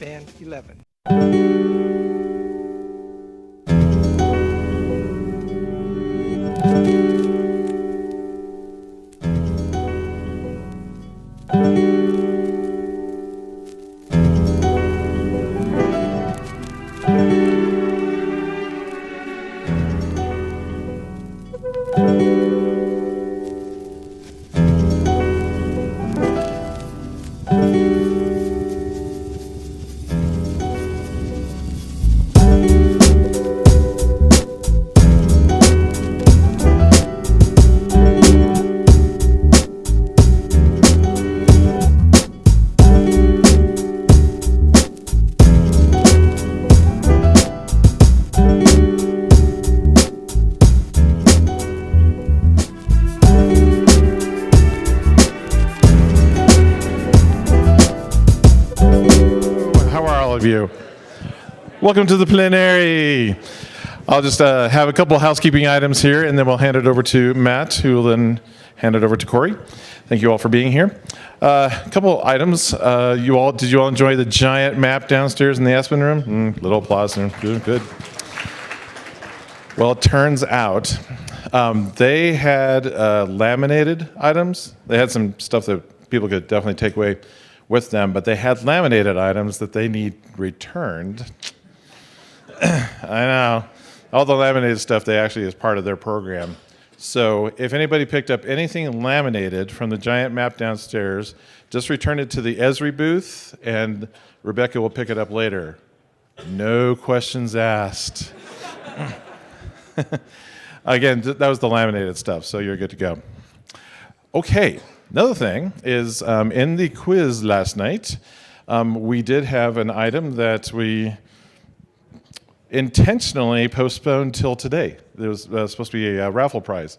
Band 11. You. Welcome to the plenary. I'll just have a couple housekeeping items here, and then we'll hand it over to Matt, who will then hand it over to Cory. Thank you all for being here. A couple items. Did you all enjoy the giant map downstairs in the Aspen room? Little applause there. Good. Well, it turns out they had laminated items. They had some stuff that people could definitely take away with them, but they had laminated items that they need returned. I know. All the laminated stuff, they actually is part of their program. So if anybody picked up anything laminated from the giant map downstairs, just return it to the Esri booth, and Rebecca will pick it up later. No questions asked. Again, that was the laminated stuff, so you're good to go. Okay. Another thing is, in the quiz last night, we did have an item that we intentionally postponed till today. There was supposed to be a raffle prize.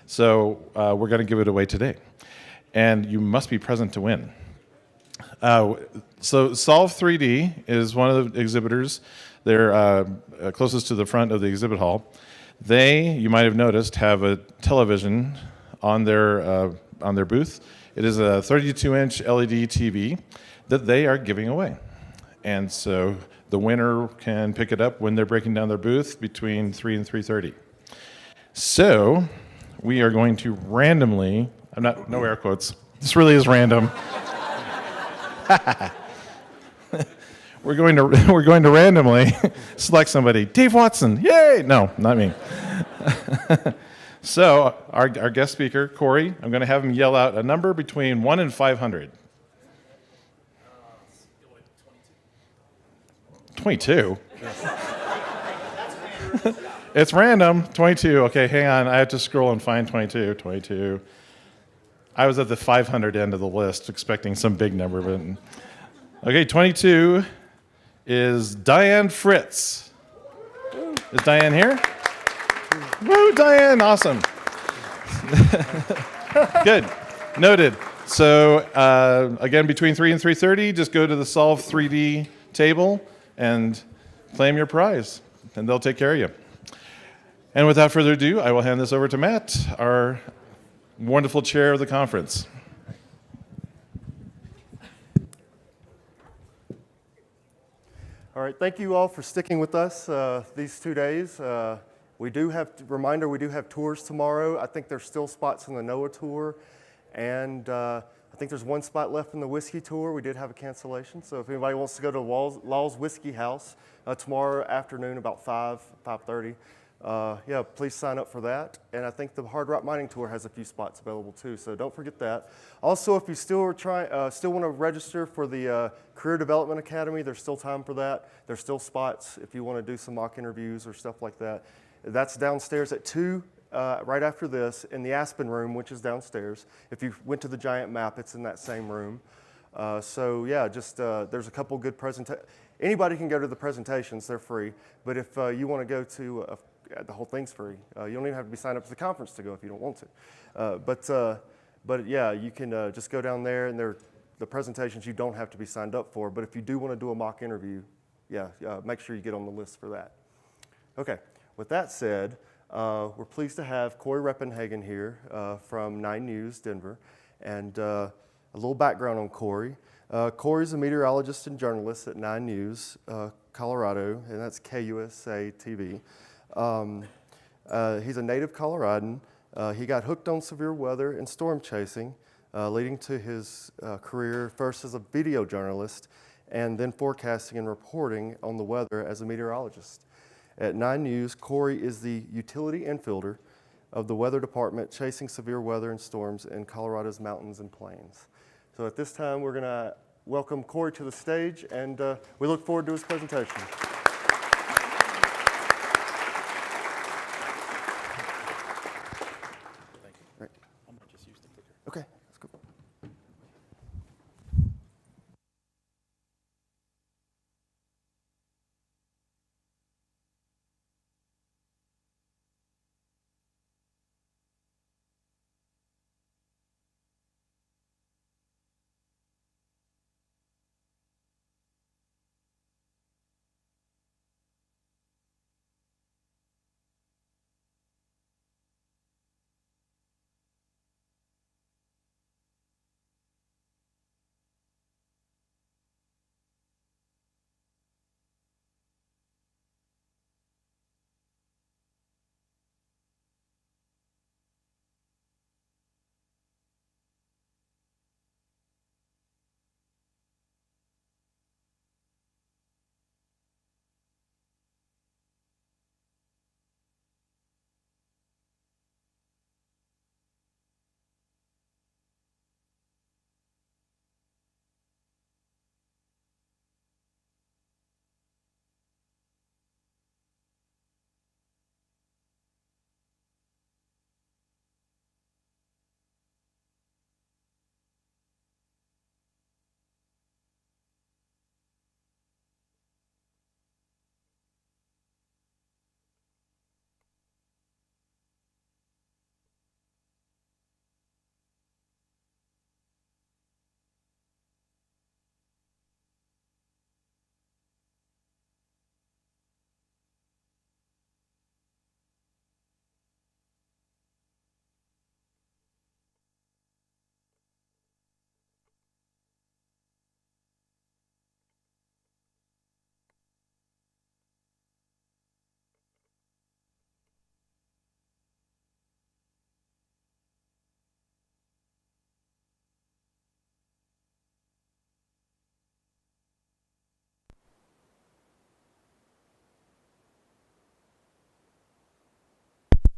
So we're going to give it away today. And you must be present to win. So Solve 3D is one of the exhibitors. They're closest to the front of the exhibit hall. They, you might have noticed, have a television on their booth. It is a 32-inch LED TV that they are giving away. And so the winner can pick it up when they're breaking down their booth between 3 and 3:30. So we are going to randomly, no air quotes, this really is random. We're going to randomly select somebody. Dave Watson, yay! No, not me. So, our guest speaker, Cory, I'm going to have him yell out a number between 1 and 500. 22? It's random. 22. Okay, hang on. I have to scroll and find 22. 22. I was at the 500 end of the list, expecting some big number. But okay, 22 is Diane Fritz. Is Diane here? Woo, Diane, awesome. Good, noted. So again, between 3 and 3:30, just go to the Solve 3D table and claim your prize, and they'll take care of you. And without further ado, I will hand this over to Matt, our wonderful chair of the conference. All right, thank you all for sticking with us these 2 days. We do have tours tomorrow. I think there's still spots on the NOAA tour, and I think there's one spot left in the whiskey tour. We did have a cancellation, so if anybody wants to go to Law's Whiskey House tomorrow afternoon about 5:30, yeah, please sign up for that. And I think the Hard Rock Mining Tour has a few spots available too, so don't forget that. Also, if you still want to register for the Career Development Academy, there's still time for that. There's still spots if you want to do some mock interviews or stuff like that. That's downstairs at 2, right after this, in the Aspen room, which is downstairs. If you went to the giant map, it's in that same room. So yeah, just there's a couple good presentations. Anybody can go to the presentations, they're free. But if you want to go to, the whole thing's free. You don't even have to be signed up to the conference to go if you don't want to. But yeah, you can just go down there, and the presentations you don't have to be signed up for. But if you do want to do a mock interview, yeah, make sure you get on the list for that. Okay. With that said, we're pleased to have Cory Reppenhagen here from 9 News, Denver. And a little background on Cory. Cory's a meteorologist and journalist at 9 News, Colorado, and that's KUSA-TV. He's a native Coloradan. He got hooked on severe weather and storm chasing, leading to his career first as a video journalist and then forecasting and reporting on the weather as a meteorologist. At 9 News, Cory is the utility infielder of the weather department, chasing severe weather and storms in Colorado's mountains and plains. So at this time, we're going to welcome Cory to the stage, and we look forward to his presentation. Okay, let's go.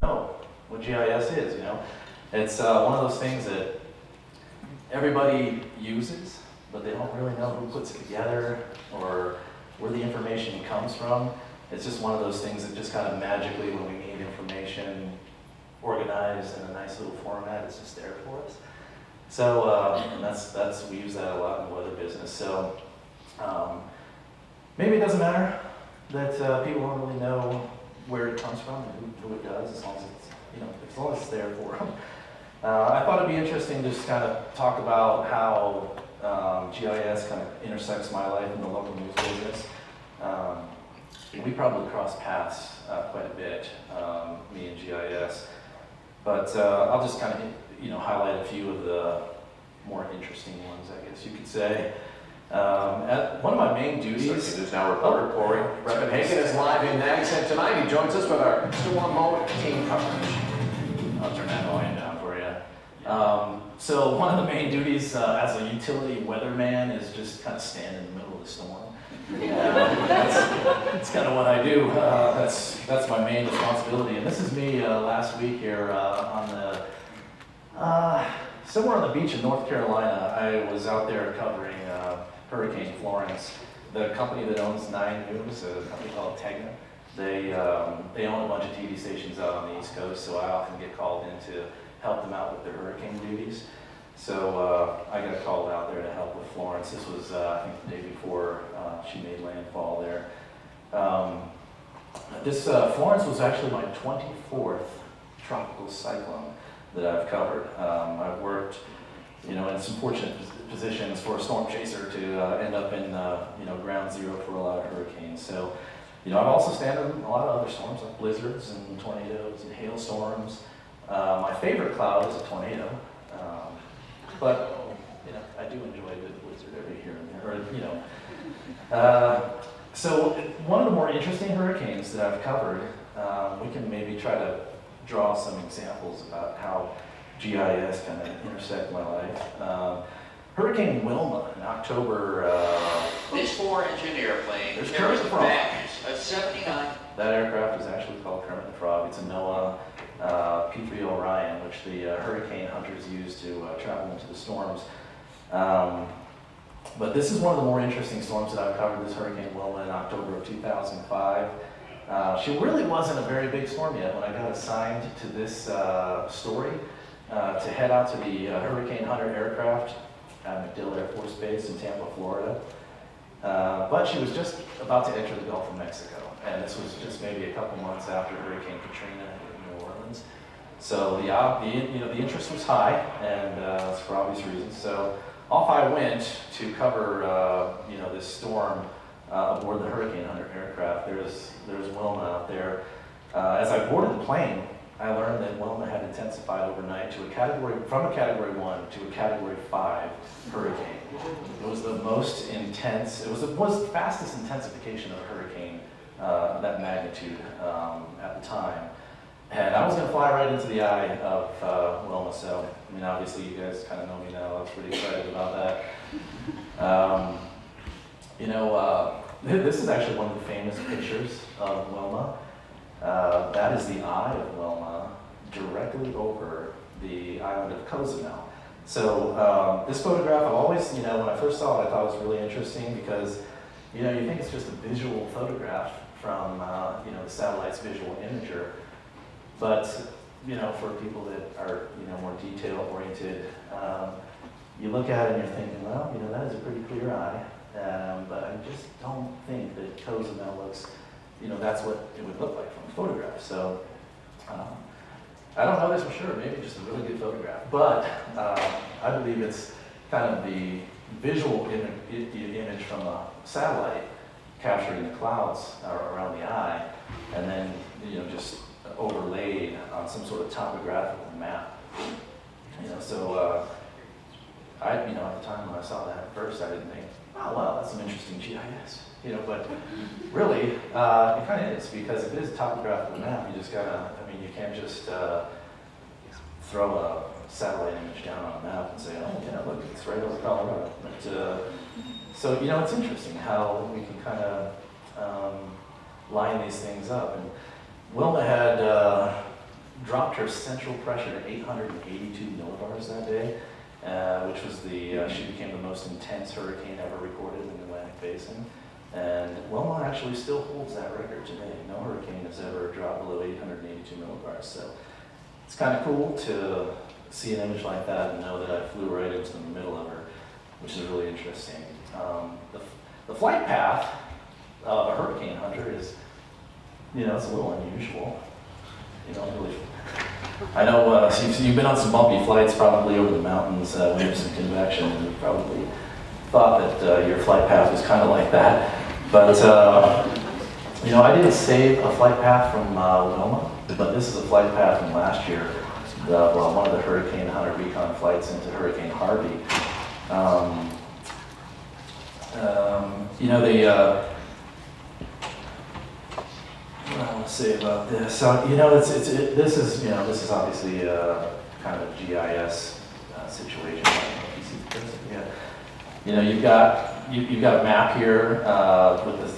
Know what GIS is, you know. It's one of those things that everybody uses, but they don't really know who puts it together or where the information comes from. It's just one of those things that just kind of magically, when we need information organized in a nice little format, it's just there for us. So, and that's we use that a lot in the weather business. So, maybe it doesn't matter that people don't really know where it comes from and who it does, as long as it's, you know, as long as it's there for them. I thought it'd be interesting to just kind of talk about how GIS kind of intersects my life in the local news business. We probably cross paths quite a bit, me and GIS, but I'll just kind of, you know, highlight a few of the more interesting ones, I guess you could say. One of my main duties is now reporter Cory Reppenhagen is live in Nags, tonight he joins us with our Storm Mode team coverage. I'll turn that volume down for you. So one of the main duties as a utility weatherman is just kind of stand in the middle of the storm. That's kind of what I do. That's my main responsibility. And this is me last week here on the somewhere on the beach in North Carolina. I was out there covering Hurricane Florence. The company that owns 9 News, a company called Tegna, they own a bunch of TV stations out on the East Coast, so I often get called in to help them out with their hurricane duties. So I got called out there to help with Florence. This was, I think, the day before she made landfall there. Florence was actually my 24th tropical cyclone that I've covered. I've worked, you know, in some fortunate positions for a storm chaser to end up in, you know, ground zero for a lot of hurricanes. So, you know, I've also standed in a lot of other storms like blizzards and tornadoes and hailstorms. My favorite cloud is a tornado, but you know, I do enjoy a good blizzard. every here and there, or, you know. So one of the more interesting hurricanes that I've covered, we can maybe try to draw some examples about how GIS kind of intersect my life. Hurricane Wilma in October. This 4-engine airplane There's carries Kermit a the Frog. baggage of 79. That aircraft is actually called Kermit the Frog. It's a NOAA P-3 Orion, which the hurricane hunters use to travel into the storms. But this is one of the more interesting storms that I've covered, this Hurricane Wilma in October of 2005. She really wasn't a very big storm yet when I got assigned to this story to head out to the Hurricane Hunter aircraft at MacDill Air Force Base in Tampa, Florida. But she was just about to enter the Gulf of Mexico, and this was just maybe a couple months after Hurricane Katrina hit New Orleans. So the interest was high, and for obvious reasons. So off I went to cover this storm aboard the Hurricane Hunter aircraft. There's Wilma out there. As I boarded the plane, I learned that Wilma had intensified overnight to from a Category 1 to a Category 5 hurricane. It was the most intense, it was the fastest intensification of a hurricane of that magnitude at the time. And I was going to fly right into the eye of Wilma, so, I mean, obviously you guys kind of know me now. I was pretty excited about that. This is actually one of the famous pictures of Wilma. That is the eye of Wilma directly over the island of Cozumel. So this photograph, I've always, when I first saw it, I thought it was really interesting because, you think it's just a visual photograph from, the satellite's visual imager. But, for people that are, more detail-oriented, you look at it and you're thinking, well, that is a pretty clear eye. But I just don't think that Cozumel looks, that's what it would look like from a photograph. So I don't know this for sure, maybe just a really good photograph. But I believe it's kind of the visual image from a satellite capturing the clouds around the eye, and then, just overlaid on some sort of topographical map. So at the time when I saw that at first, I didn't think, oh, wow, that's some interesting GIS. But really, it kind of is, because if it is a topographical map, you just gotta, you can't just throw a satellite image down on a map and say, oh, yeah, look, it's right over Colorado. But, so, it's interesting how we can kind of line these things up. And Wilma had dropped her central pressure to 882 millibars that day, which was she became the most intense hurricane ever recorded in the Atlantic Basin. And Wilma actually still holds that record today. No hurricane has ever dropped below 882 millibars. So it's kind of cool to see an image like that and know that I flew right into the middle of her, which is really interesting. The flight path of a hurricane hunter is, it's a little unusual. I know you've been on some bumpy flights probably over the mountains when there's some convection, and you probably thought that your flight path was kind of like that. But, I didn't save a flight path from Wilma, but this is a flight path from last year, one of the Hurricane Hunter recon flights into Hurricane Harvey. What I want to say about this. So, this is obviously kind of a GIS situation. I don't know if you see the picture. Yeah. You've got a map here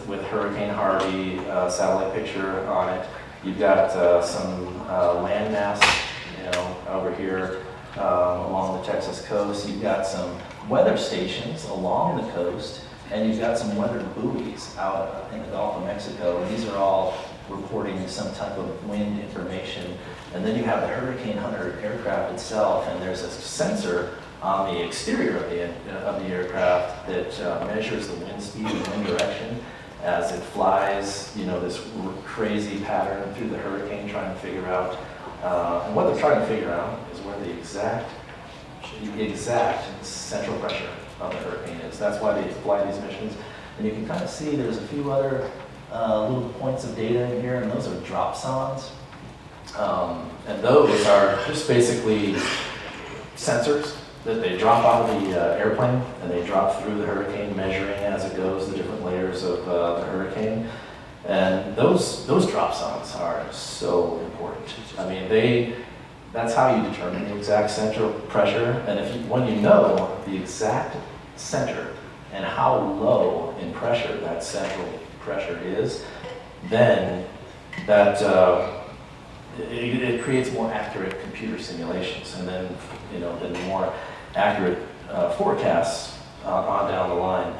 with Hurricane Harvey satellite picture on it. You've got some landmass, over here along the Texas coast. You've got some weather stations along the coast, and you've got some weather buoys out in the Gulf of Mexico. And these are all reporting some type of wind information. And then you have the Hurricane Hunter aircraft itself, and there's a sensor on the exterior of the aircraft that measures the wind speed and wind direction as it flies, this crazy pattern through the hurricane, trying to figure out, and what they're trying to figure out is where the exact central pressure of the hurricane is. That's why they fly these missions. And you can kind of see there's a few other little points of data in here, and those are dropsondes. And those are just basically sensors that they drop out of the airplane and they drop through the hurricane, measuring as it goes the different layers of the hurricane. And those drop zones are so important. I mean, that's how you determine the exact center of pressure. And when you know the exact center and how low in pressure that central pressure is, then that it creates more accurate computer simulations, and then more accurate forecasts on down the line.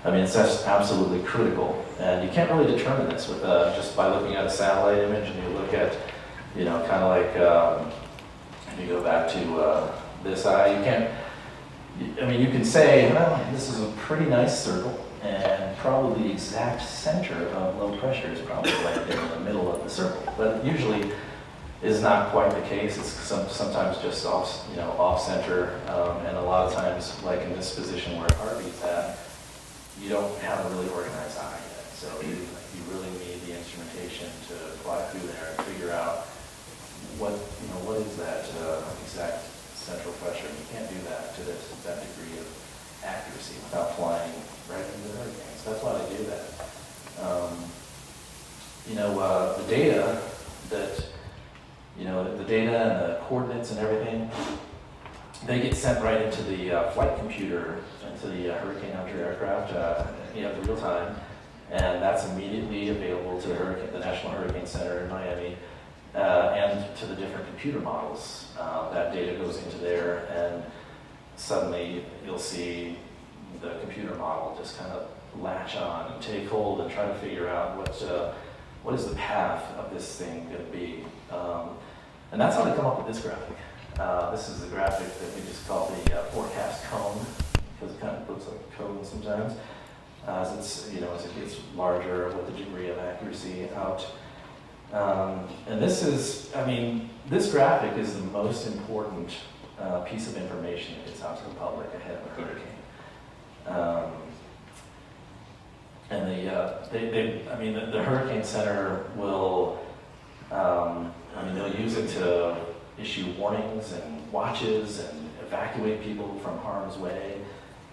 I mean, that's absolutely critical, and you can't really determine this with just by looking at a satellite image. And you look at, kind of like if you go back to this eye, you can't. I mean, you can say, well, this is a pretty nice circle, and probably the exact center of low pressure is probably right there in the middle of the circle. But it usually is not quite the case. It's sometimes just off center, and a lot of times, like in this position where Harvey's at, you don't have a really organized eye yet. So you really need the instrumentation to fly through there and figure out what is that exact central pressure. You can't do that to that degree of accuracy without flying right into the hurricanes. That's why they do that. The data that, the data and the coordinates and everything, they get sent right into the flight computer, into the Hurricane Hunter aircraft, the real time, and that's immediately available to the National Hurricane Center in Miami, and to the different computer models. That data goes into there, and suddenly you'll see the computer model just kind of latch on and take hold and try to figure out what is the path of this thing going to be. And that's how they come up with this graphic. This is the graphic that we just call the forecast cone, because it kind of looks like a cone sometimes. As as it gets larger with the degree of accuracy out. And this graphic is the most important piece of information that gets out to the public ahead of a hurricane. And the Hurricane Center will, they'll use it to issue warnings and watches and evacuate people from harm's way.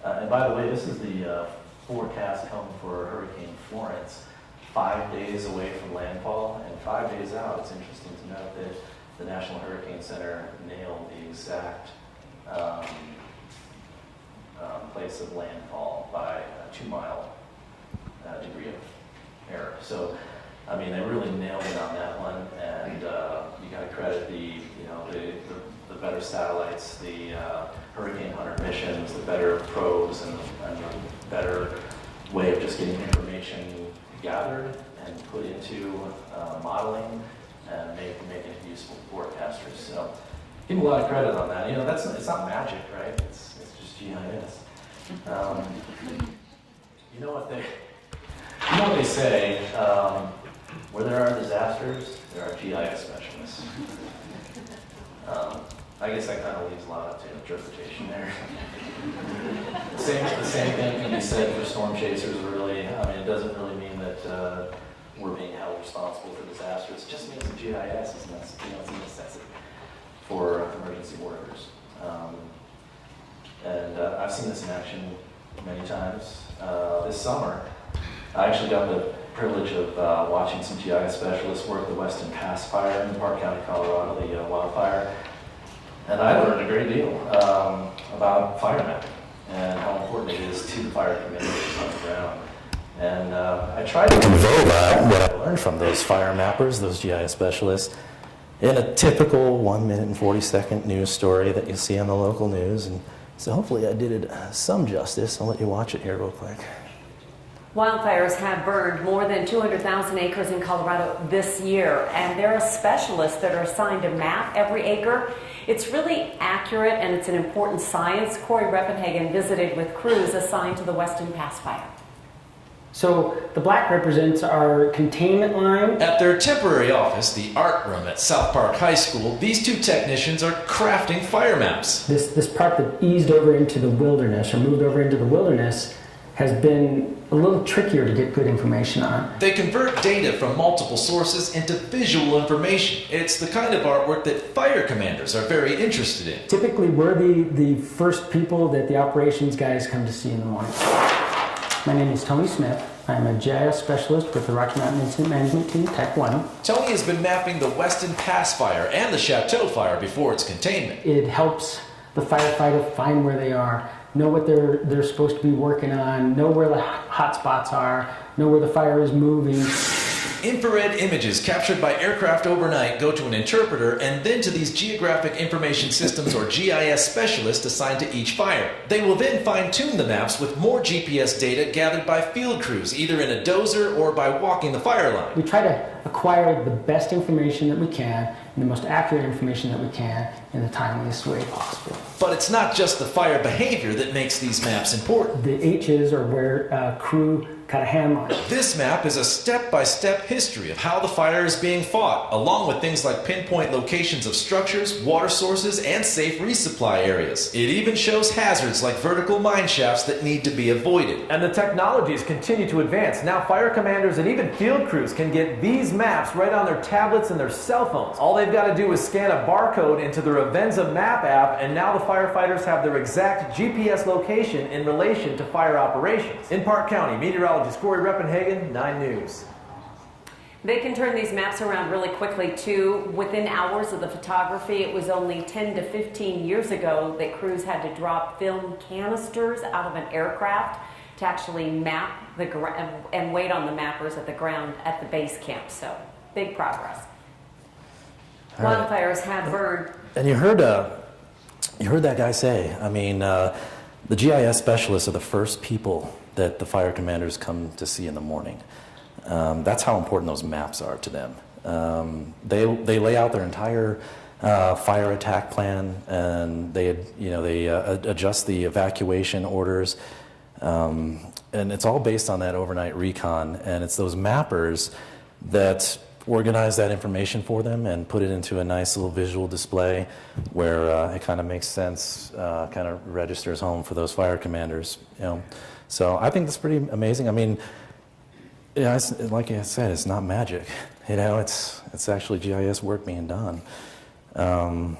And by the way, this is the forecast cone for Hurricane Florence, 5 days away from landfall, and 5 days out. It's interesting to note that the National Hurricane Center nailed the exact place of landfall by a 2-mile degree of error. So, they really nailed it on that one, and you got to credit the better satellites, the Hurricane Hunter missions, the better probes, and the better way of just getting information gathered and put into modeling and making it useful for forecasters. So give them a lot of credit on that. It's not magic, right? It's just GIS. You know what they say, where there are disasters, there are GIS specialists. I guess that kind of leaves a lot up to interpretation there. The same thing can be said for storm chasers, really. It doesn't really mean that we're being held responsible for disasters. It just means that GIS is it's a necessity for emergency workers. And I've seen this in action many times. This summer, I actually got the privilege of watching some GIS specialists work the Weston Pass fire in Park County, Colorado, the wildfire. And I learned a great deal about fire mapping and how important it is to the fire communities on the ground. And I tried to convey what I learned from those fire mappers, those GIS specialists, in a typical 1 minute and 40-second news story that you see on the local news. And so hopefully I did it some justice. I'll let you watch it here real quick. Wildfires have burned more than 200,000 acres in Colorado this year, and there are specialists that are assigned to map every acre. It's really accurate, and it's an important science. Cory Reppenhagen visited with crews assigned to the Weston Pass fire. So the black represents our containment line. At their temporary office, the art room at South Park High School, these two technicians are crafting fire maps. This part that eased over into the wilderness or moved over into the wilderness, has been a little trickier to get good information on. They convert data from multiple sources into visual information. It's the kind of artwork that fire commanders are very interested in. Typically, we're the first people that the operations guys come to see in the morning. My name is Tony Smith. I'm a GIS specialist with the Rocky Mountain Incident Management Team, Tech 1. Tony has been mapping the Weston Pass fire and the Chateau fire before its containment. It helps the firefighter find where they are, know what they're supposed to be working on, know where the hot spots are, know where the fire is moving. Infrared images captured by aircraft overnight go to an interpreter and then to these geographic information systems or GIS specialists assigned to each fire. They will then fine-tune the maps with more GPS data gathered by field crews, either in a dozer or by walking the fire line. We try to acquire the best information that we can and the most accurate information that we can in the timeliest way possible. But it's not just the fire behavior that makes these maps important. The H's are where crew kind of handle it. This map is a step-by-step history of how the fire is being fought, along with things like pinpoint locations of structures, water sources, and safe resupply areas. It even shows hazards like vertical mine shafts that need to be avoided. And the technologies continue to advance. Now fire commanders and even field crews can get these maps right on their tablets and their cell phones. All they've got to do is scan a barcode into their Avenza map app, and now the firefighters have their exact GPS location in relation to fire operations. In Park County, meteorologist Cory Reppenhagen, 9 News. They can turn these maps around really quickly too. Within hours of the photography, it was only 10 to 15 years ago that crews had to drop film canisters out of an aircraft to actually map the and wait on the mappers at the ground at the base camp. So big progress. Wildfires have burned. And you heard that guy say, I mean, the GIS specialists are the first people that the fire commanders come to see in the morning. That's how important those maps are to them. They lay out their entire fire attack plan, and they adjust the evacuation orders, and it's all based on that overnight recon. And it's those mappers that organize that information for them and put it into a nice little visual display where it kind of makes sense, kind of registers home for those fire commanders. So I think that's pretty amazing. I mean, yeah, like I said, it's not magic. It's actually GIS work being done. Floods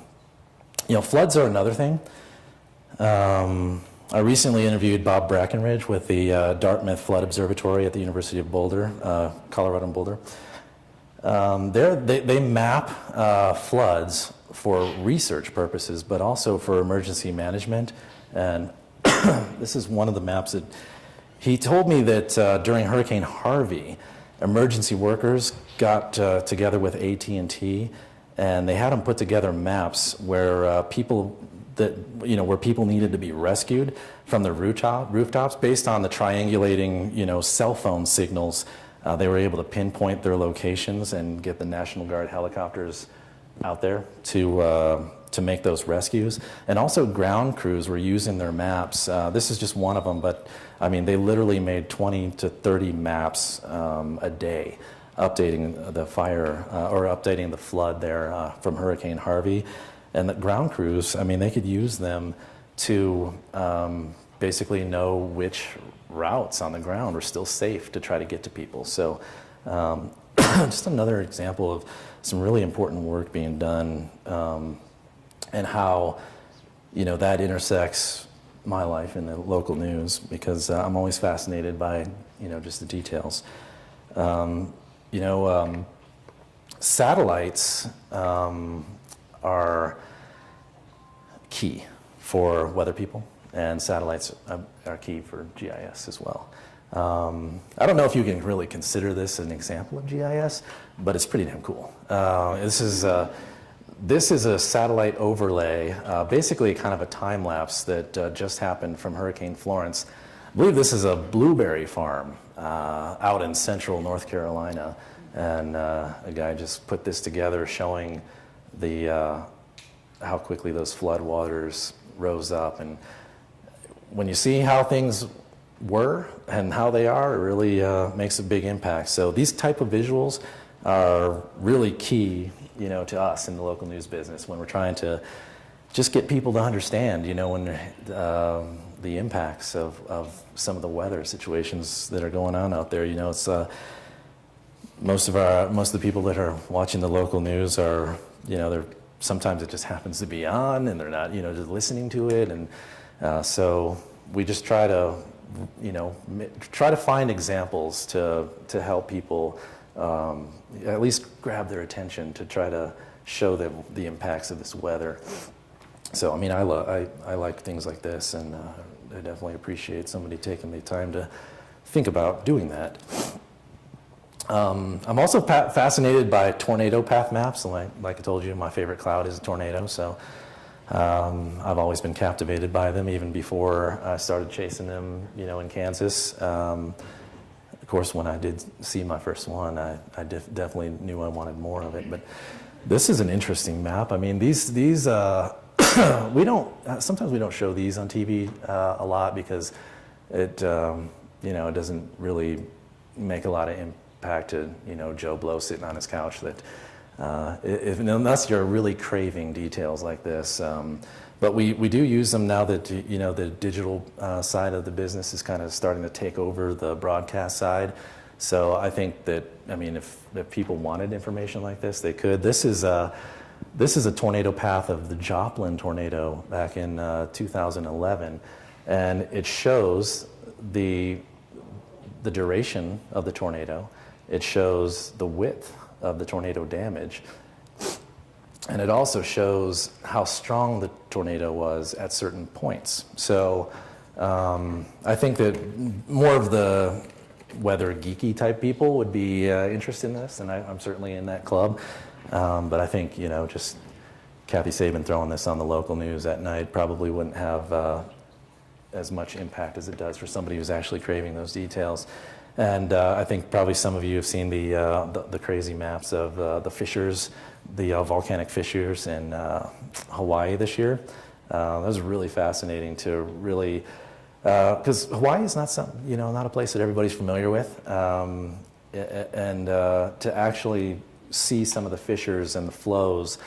are another thing. I recently interviewed Bob Brackenridge with the Dartmouth Flood Observatory at the University of Boulder, Coloradan Boulder. They map floods for research purposes, but also for emergency management. And this is one of the maps that he told me that during Hurricane Harvey, emergency workers got together with AT&T, and they had them put together maps where people needed to be rescued from the rooftops based on the triangulating, cell phone signals. They were able to pinpoint their locations and get the National Guard helicopters out there to make those rescues. And also ground crews were using their maps. This is just one of them, but I mean, they literally made 20 to 30 maps a day, updating the fire or updating the flood there from Hurricane Harvey. And the ground crews, I mean, they could use them to basically know which routes on the ground are still safe to try to get to people. So just another example of some really important work being done and how, that intersects my life in the local news, because I'm always fascinated by, just the details. Satellites are key for weather people, and satellites are key for GIS as well. I don't know if you can really consider this an example of GIS, but it's pretty damn cool. This is a satellite overlay, basically kind of a time lapse that just happened from Hurricane Florence. I believe this is a blueberry farm out in central North Carolina, and a guy just put this together showing how quickly those flood waters rose up. And when you see how things were and how they are, it really makes a big impact. So these type of visuals are really key, to us in the local news business when we're trying to just get people to understand, when the impacts of some of the weather situations that are going on out there. It's most of the people that are watching the local news are, they're sometimes it just happens to be on and they're not, just listening to it, and so we just try to, find examples to help people at least grab their attention, to try to show them the impacts of this weather. So, I like things like this, and I definitely appreciate somebody taking the time to think about doing that. I'm also fascinated by tornado path maps. Like I told you, my favorite cloud is a tornado, so I've always been captivated by them, even before I started chasing them, in Kansas. Of course, when I did see my first one, I definitely knew I wanted more of it. But this is an interesting map. These sometimes we don't show these on TV a lot because it doesn't really make a lot of impact to Joe Blow sitting on his couch. That unless you're really craving details like this, but we do use them now that the digital side of the business is kind of starting to take over the broadcast side. So I think that if people wanted information like this, they could. This is a tornado path of the Joplin tornado back in 2011, and it shows the duration of the tornado. It shows the width of the tornado damage, and it also shows how strong the tornado was at certain points. So I think that more of the weather geeky type people would be interested in this, and I'm certainly in that club. But I think, just Kathy Saban throwing this on the local news at night probably wouldn't have as much impact as it does for somebody who's actually craving those details. And I think probably some of you have seen the crazy maps of the fissures, the volcanic fissures in Hawaii this year. That was really fascinating to really, because Hawaii is not not a place that everybody's familiar with, and to actually see some of the fissures and the flows,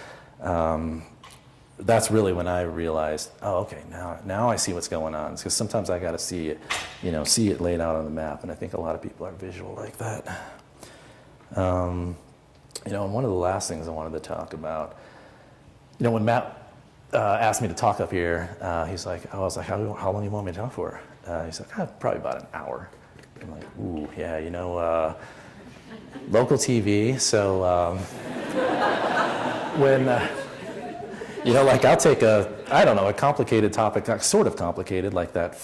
that's really when I realized, oh, okay, now I see what's going on. Because sometimes I got to see it, see it laid out on the map, and I think a lot of people are visual like that. And one of the last things I wanted to talk about, when Matt asked me to talk up here, he's like, I was like, how long do you want me to talk for? He's like, probably about an hour. I'm like, ooh, yeah, local TV, so when, I'll take a complicated topic, sort of complicated, like that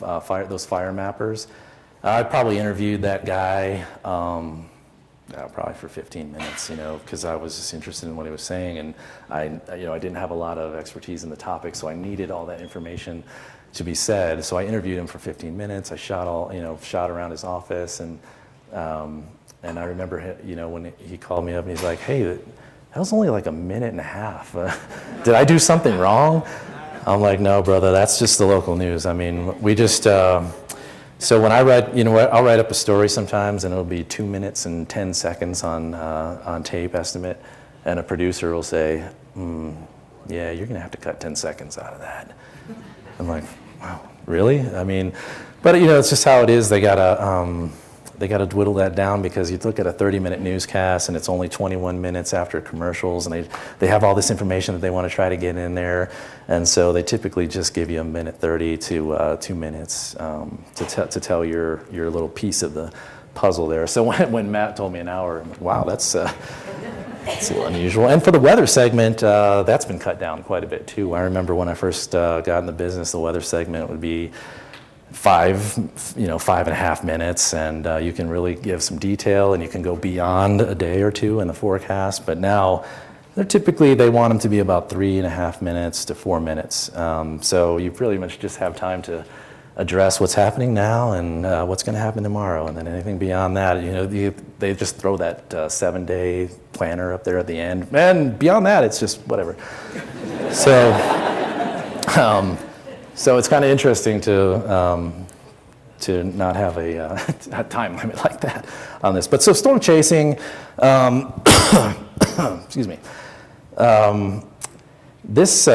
those fire mappers. I probably interviewed that guy probably for 15 minutes, because I was just interested in what he was saying, and I didn't have a lot of expertise in the topic, so I needed all that information to be said. So I interviewed him for 15 minutes. I shot around his office, and I remember, when he called me up and he's like, hey, that was only like a minute and a half. Did I do something wrong? I'm like, no, brother, that's just the local news. We just, so when I write, I'll write up a story sometimes and it'll be 2 minutes and 10 seconds on tape estimate. And a producer will say, yeah, you're gonna have to cut 10 seconds out of that. I'm like, wow, really? But it's just how it is. They gotta dwindle that down, because you look at a 30-minute newscast and it's only 21 minutes after commercials, and they have all this information that they want to try to get in there, and so they typically just give you a minute 30 to 2 minutes to tell your little piece of the puzzle there. So when Matt told me an hour, I'm like, wow, that's a little unusual. And for the weather segment, that's been cut down quite a bit too. I remember when I first got in the business, the weather segment would be 5.5 minutes, and you can really give some detail, and you can go beyond a day or two in the forecast. But now, they want them to be about 3.5 minutes to 4 minutes. So you pretty much just have time to address what's happening now and what's going to happen tomorrow, and then anything beyond that, they just throw that 7-day planner up there at the end, and beyond that, it's just whatever. So. So it's kind of interesting to not have a time limit like that on this. But so storm chasing, excuse me. This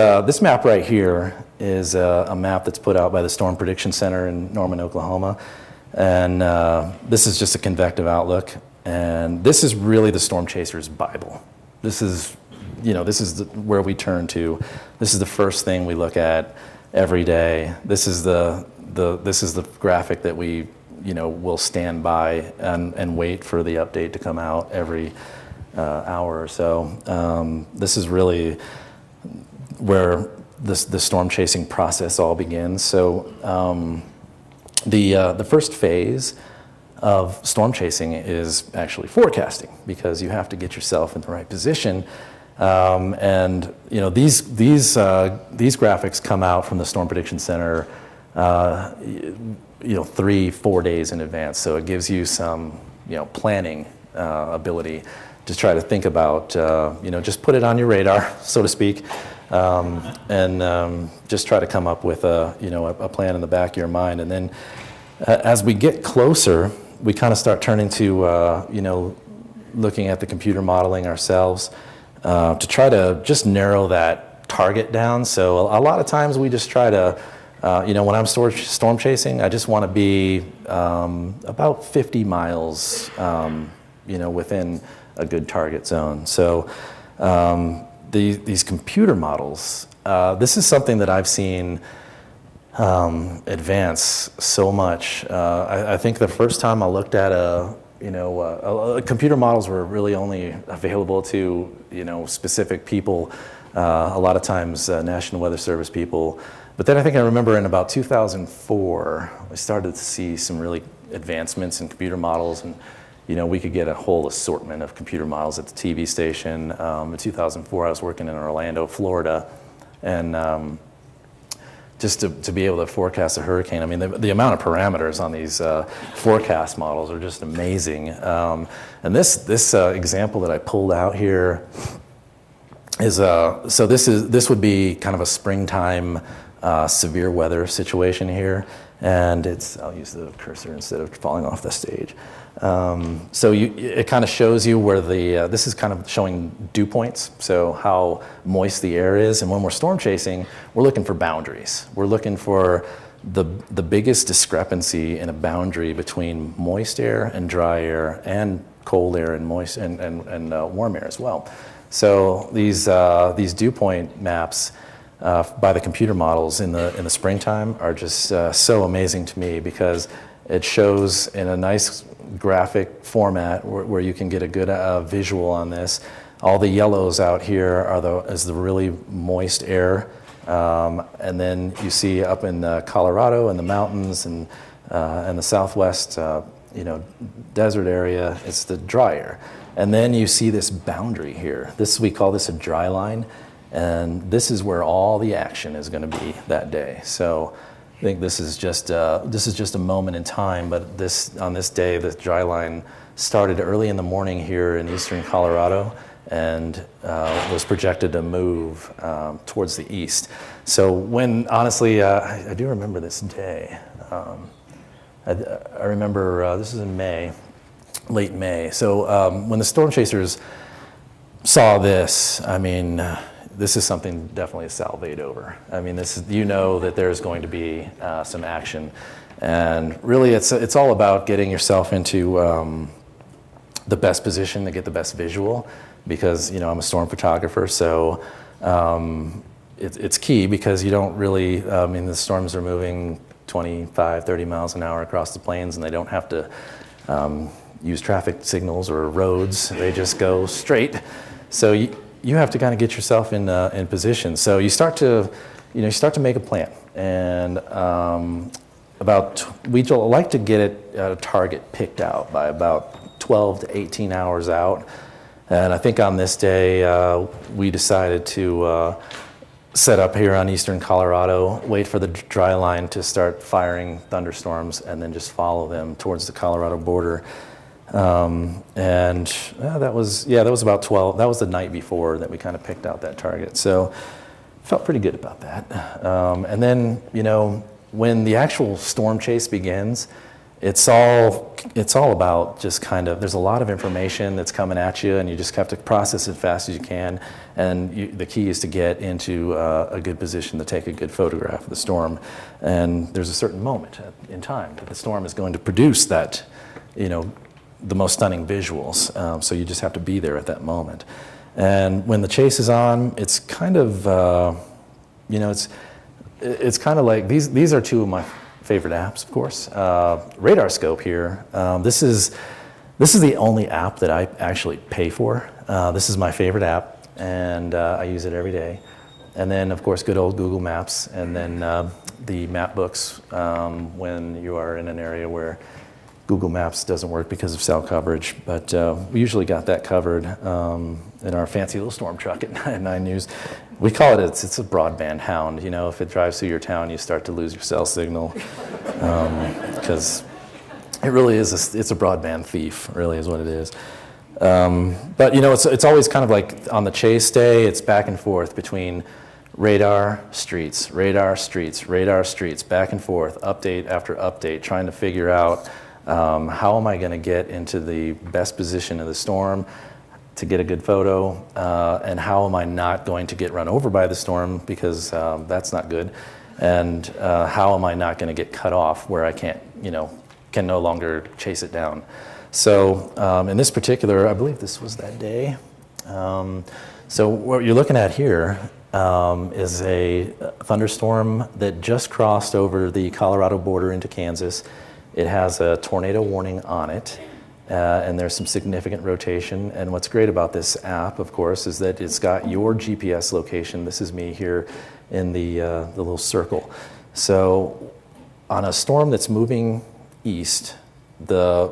map right here is a map that's put out by the Storm Prediction Center in Norman, Oklahoma. And this is just a convective outlook. And this is really the storm chaser's Bible. This is, where we turn to. This is the first thing we look at every day. This is the graphic that we, will stand by and wait for the update to come out every hour or so. This is really where the storm chasing process all begins. So the first phase of storm chasing is actually forecasting, because you have to get yourself in the right position. And these graphics come out from the Storm Prediction Center 3-4 days in advance. So it gives you some planning ability to try to think about just put it on your radar, so to speak, and just try to come up with a plan in the back of your mind. And then as we get closer, we kind of start turning to looking at the computer modeling ourselves to try to just narrow that target down. So a lot of times we just try to, when I'm storm chasing, I just want to be about 50 miles, within a good target zone. So these computer models, this is something that I've seen advance so much. I think the first time I looked at computer models were really only available to specific people. A lot of times National Weather Service people. But then I remember in about 2004, we started to see some really advancements in computer models, and we could get a whole assortment of computer models at the TV station. In 2004, I was working in Orlando, Florida, and just to be able to forecast a hurricane. I mean, the amount of parameters on these forecast models are just amazing. And this example that I pulled out here is so this would be kind of a springtime severe weather situation here, and I'll use the cursor instead of falling off the stage. So it kind of shows you where this is kind of showing dew points, so how moist the air is. And when we're storm chasing, we're looking for boundaries. We're looking for the biggest discrepancy in a boundary between moist air and dry air, and cold air and moist and warm air as well. So these dew point maps by the computer models in the springtime are just so amazing to me, because it shows in a nice graphic format where you can get a good visual on this. All the yellows out here is the really moist air, and then you see up in Colorado and the mountains and the southwest, desert area, it's the dry air. And then you see this boundary here. We call this a dry line, and this is where all the action is going to be that day. So I think this is just a moment in time, but on this day, the dry line started early in the morning here in eastern Colorado, and was projected to move towards the east. So honestly, I do remember this day. I remember this is in May, late May. So when the storm chasers saw this, this is something definitely to salivate over. This is, that there's going to be some action, and really it's all about getting yourself into the best position to get the best visual, because I'm a storm photographer, so it's key, because you don't really, the storms are moving 25, 30 miles an hour across the plains, and they don't have to use traffic signals or roads. They just go straight. So you have to kind of get yourself in position. So you start to make a plan, and we'd like to get a target picked out by about 12 to 18 hours out. And I think on this day, we decided to set up here on eastern Colorado, wait for the dry line to start firing thunderstorms, and then just follow them towards the Colorado border. That was about 12. That was the night before that we kind of picked out that target. So felt pretty good about that. And then, when the actual storm chase begins, it's all about just kind of, there's a lot of information that's coming at you, and you just have to process it as fast as you can. And the key is to get into a good position to take a good photograph of the storm. And there's a certain moment in time that the storm is going to produce that, the most stunning visuals. So you just have to be there at that moment. And when the chase is on, it's kind of, it's kind of like, these are two of my favorite apps, of course. Radar Scope here. This is the only app that I actually pay for. This is my favorite app, and I use it every day. And then, of course, good old Google Maps, and then the map books when you are in an area where Google Maps doesn't work because of cell coverage. But we usually got that covered in our fancy little storm truck at 9 News. We call it, it's a broadband hound. If it drives through your town, you start to lose your cell signal. Because it really is, it's a broadband thief, really is what it is. But it's always kind of like on the chase day, it's back and forth between radar, streets, radar, streets, radar, streets, back and forth, update after update, trying to figure out how am I going to get into the best position of the storm to get a good photo, and how am I not going to get run over by the storm, because that's not good, and how am I not going to get cut off where I can't, can no longer chase it down. So in this particular, I believe this was that day. So what you're looking at here is a thunderstorm that just crossed over the Colorado border into Kansas. It has a tornado warning on it, and there's some significant rotation. And what's great about this app, of course, is that it's got your GPS location. This is me here in the little circle. So on a storm that's moving east, the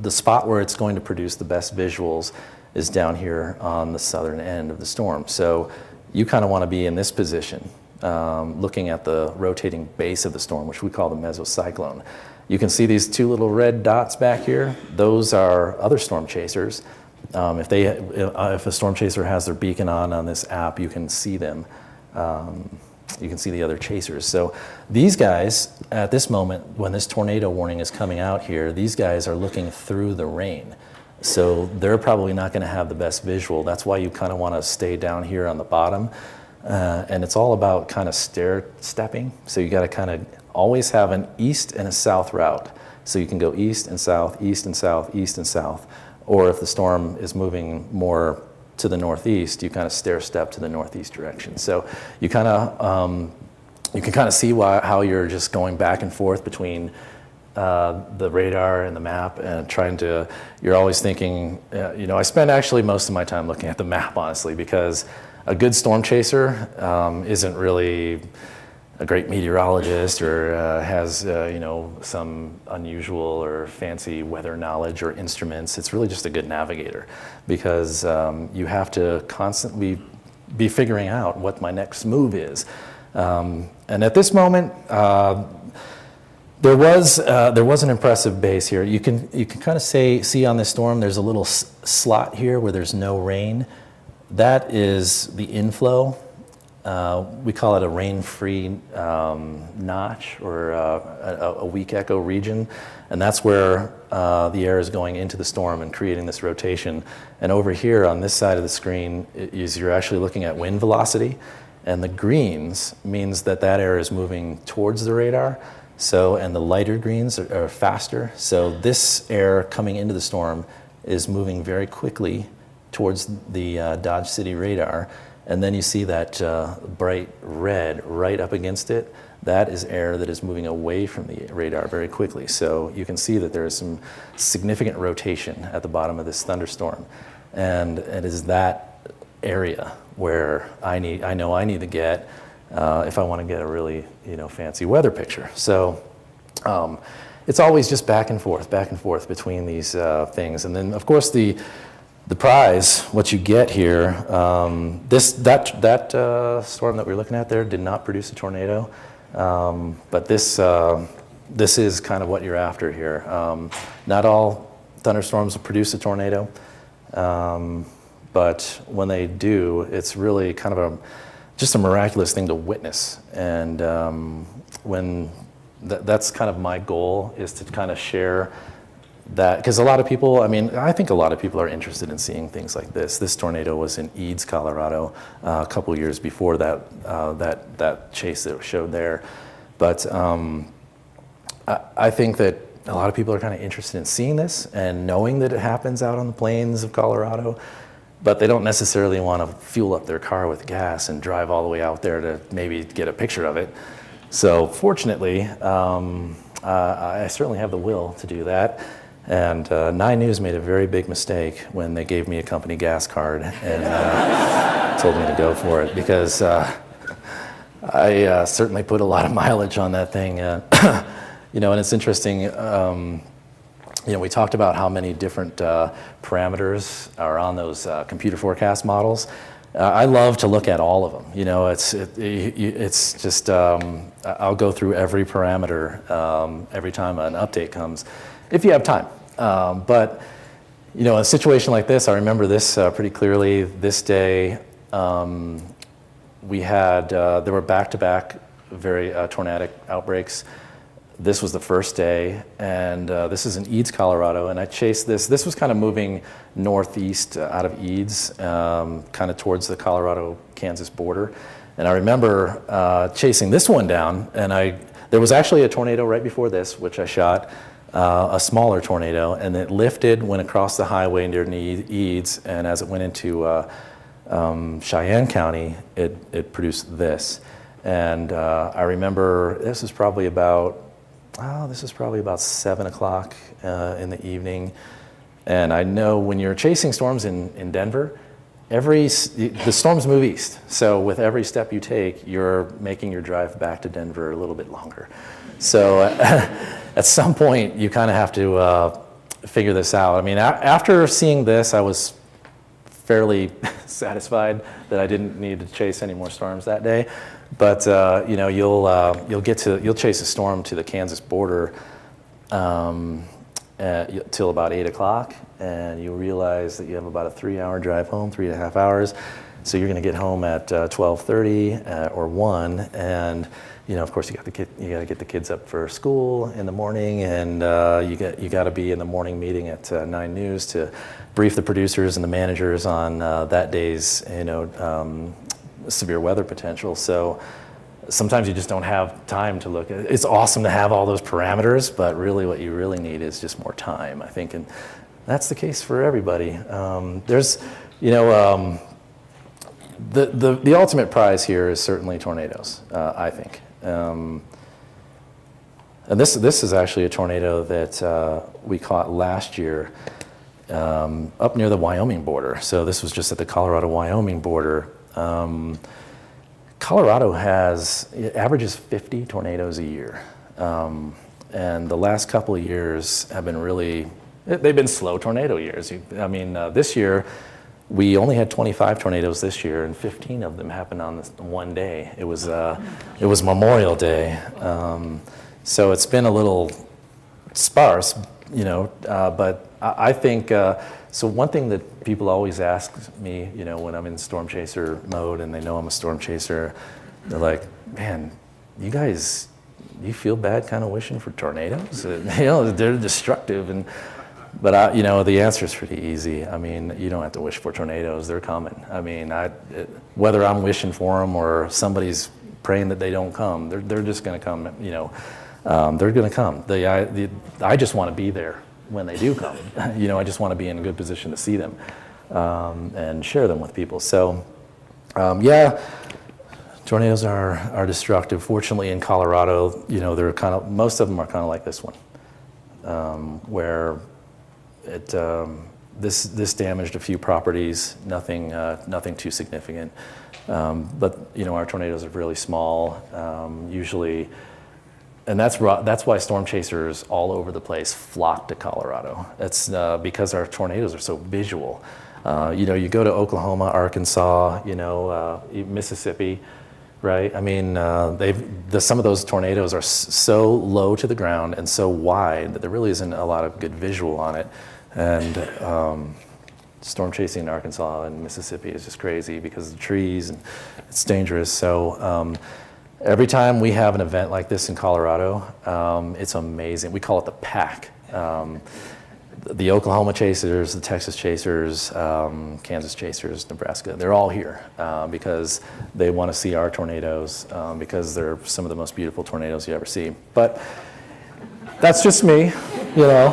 spot where it's going to produce the best visuals is down here on the southern end of the storm. So you kind of want to be in this position, looking at the rotating base of the storm, which we call the mesocyclone. You can see these two little red dots back here. Those are other storm chasers. If a storm chaser has their beacon on this app, you can see them. You can see the other chasers. So these guys, at this moment, when this tornado warning is coming out here, these guys are looking through the rain. So they're probably not going to have the best visual. That's why you kind of want to stay down here on the bottom. And it's all about kind of stair-stepping. So you got to kind of always have an east and a south route. So you can go east and south, east and south, east and south. Or if the storm is moving more to the northeast, you kind of stair-step to the northeast direction. So you kind of, you can kind of see how you're just going back and forth between the radar and the map, and you're always thinking, I spend actually most of my time looking at the map, honestly, because a good storm chaser isn't really a great meteorologist or has some unusual or fancy weather knowledge or instruments. It's really just a good navigator, because you have to constantly be figuring out what my next move is. And at this moment, there was an impressive base here. You can kind of see on this storm, there's a little slot here where there's no rain. That is the inflow. We call it a rain-free notch, or a weak echo region, and that's where the air is going into the storm and creating this rotation. And over here on this side of the screen, you're actually looking at wind velocity, and the greens means that air is moving towards the radar. So, and the lighter greens are faster. So this air coming into the storm is moving very quickly towards the Dodge City radar. And then you see that bright red right up against it. That is air that is moving away from the radar very quickly. So you can see that there is some significant rotation at the bottom of this thunderstorm. And it is that area where I know I need to get if I want to get a really fancy weather picture. So it's always just back and forth between these things. And then of course the prize, what you get here, that storm that we're looking at there did not produce a tornado, but this is kind of what you're after here. Not all thunderstorms will produce a tornado, but when they do, it's really kind of just a miraculous thing to witness. And when that's kind of my goal, is to kind of share that, because a lot of people, I mean, I think a lot of people are interested in seeing things like this. This tornado was in Eads, Colorado, a couple years before that chase that showed there. But I think that a lot of people are kind of interested in seeing this and knowing that it happens out on the plains of Colorado, but they don't necessarily want to fuel up their car with gas and drive all the way out there to maybe get a picture of it. So fortunately, I certainly have the will to do that. And 9 News made a very big mistake when they gave me a company gas card and told me to go for it, because I certainly put a lot of mileage on that thing. You know, and it's interesting, you know, we talked about how many different parameters are on those computer forecast models. I love to look at all of them. You know, it's just, I'll go through every parameter every time an update comes, if you have time. But, you know, a situation like this, I remember this pretty clearly. This day, we had, there were back-to-back very tornadic outbreaks. This was the first day, and this is in Eads, Colorado, and I chased this. This was kind of moving northeast out of Eads, kind of towards the Colorado-Kansas border. And I remember chasing this one down, and there was actually a tornado right before this, which I shot, a smaller tornado, and it lifted, went across the highway near Eads, and as it went into Cheyenne County, it produced this. And I remember this is probably about 7 o'clock in the evening. And I know when you're chasing storms in Denver, the storms move east. So with every step you take, you're making your drive back to Denver a little bit longer. So at some point, you kind of have to figure this out. I mean, after seeing this, I was fairly satisfied that I didn't need to chase any more storms that day. But you know, you'll chase a storm to the Kansas border till about 8 o'clock, and you realize that you have about a 3-hour drive home, 3.5 hours. So you're going to get home at 12:30 or 1, and you know, of course, you got to get the kids up for school in the morning, and you got to be in the morning meeting at 9 News to brief the producers and the managers on that day's, you know, severe weather potential. So sometimes you just don't have time to look at it. It's awesome to have all those parameters, but really what you really need is just more time, I think, and that's the case for everybody. There's, you know, the ultimate prize here is certainly tornadoes, I think. And this is actually a tornado that we caught last year up near the Wyoming border. So this was just at the Colorado-Wyoming border. Colorado averages 50 tornadoes a year. And the last couple of years have been they've been slow tornado years. I mean, this year, we only had 25 tornadoes this year, and 15 of them happened on this one day. It was Memorial Day. So it's been a little sparse, you know, but I think, so one thing that people always ask me, you know, when I'm in storm chaser mode and they know I'm a storm chaser, they're like, man, you guys, you feel bad kind of wishing for tornadoes? You know, they're destructive. But, you know, the answer is pretty easy. I mean, you don't have to wish for tornadoes. They're coming. I mean, whether I'm wishing for them or somebody's praying that they don't come, they're just going to come, you know. They're going to come. I just want to be there when they do come. You know, I just want to be in a good position to see them and share them with people. So, yeah, tornadoes are destructive. Fortunately, in Colorado, you know, most of them are kind of like this one, where this damaged a few properties. Nothing too significant. But you know, our tornadoes are really small, usually. And that's why storm chasers all over the place flock to Colorado. It's because our tornadoes are so visual. You know, you go to Oklahoma, Arkansas, you know, Mississippi, right? I mean, some of those tornadoes are so low to the ground and so wide that there really isn't a lot of good visual on it. And storm chasing in Arkansas and Mississippi is just crazy because of the trees and it's dangerous. So Every time we have an event like this in Colorado, it's amazing. We call it the pack. The Oklahoma Chasers, the Texas Chasers, Kansas Chasers, Nebraska, they're all here because they want to see our tornadoes because they're some of the most beautiful tornadoes you ever see. But that's just me, you know.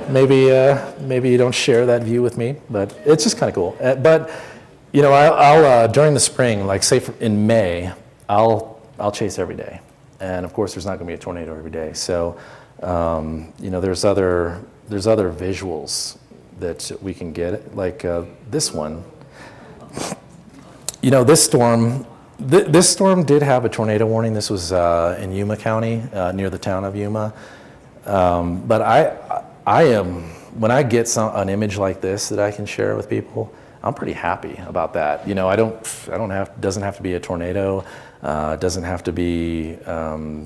Maybe you don't share that view with me, but it's just kind of cool. But you know, I'll during the spring, like say in May, I'll chase every day, and of course there's not going to be a tornado every day. So you know, there's other visuals that we can get, like this one. You know, this storm did have a tornado warning. This was in Yuma County, near the town of Yuma. But I am, when I get an image like this that I can share with people, I'm pretty happy about that. You know, doesn't have to be a tornado. It doesn't have to be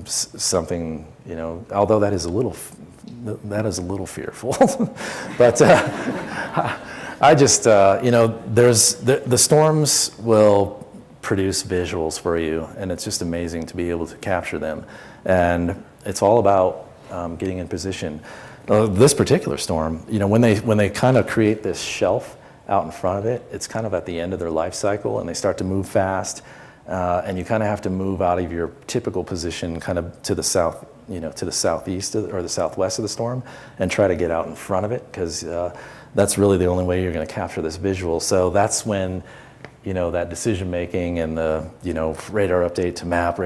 something, you know, although that is a little fearful. But I just, you know, the storms will produce visuals for you, and it's just amazing to be able to capture them. And it's all about getting in position. This particular storm, you know, when they kind of create this shelf out in front of it, it's kind of at the end of their life cycle, and they start to move fast, and you kind of have to move out of your typical position, kind of to the south, you know, to the southeast or the southwest of the storm, and try to get out in front of it, because that's really the only way you're going to capture this visual. So that's when, you know, that decision making and the, you know, radar update to map,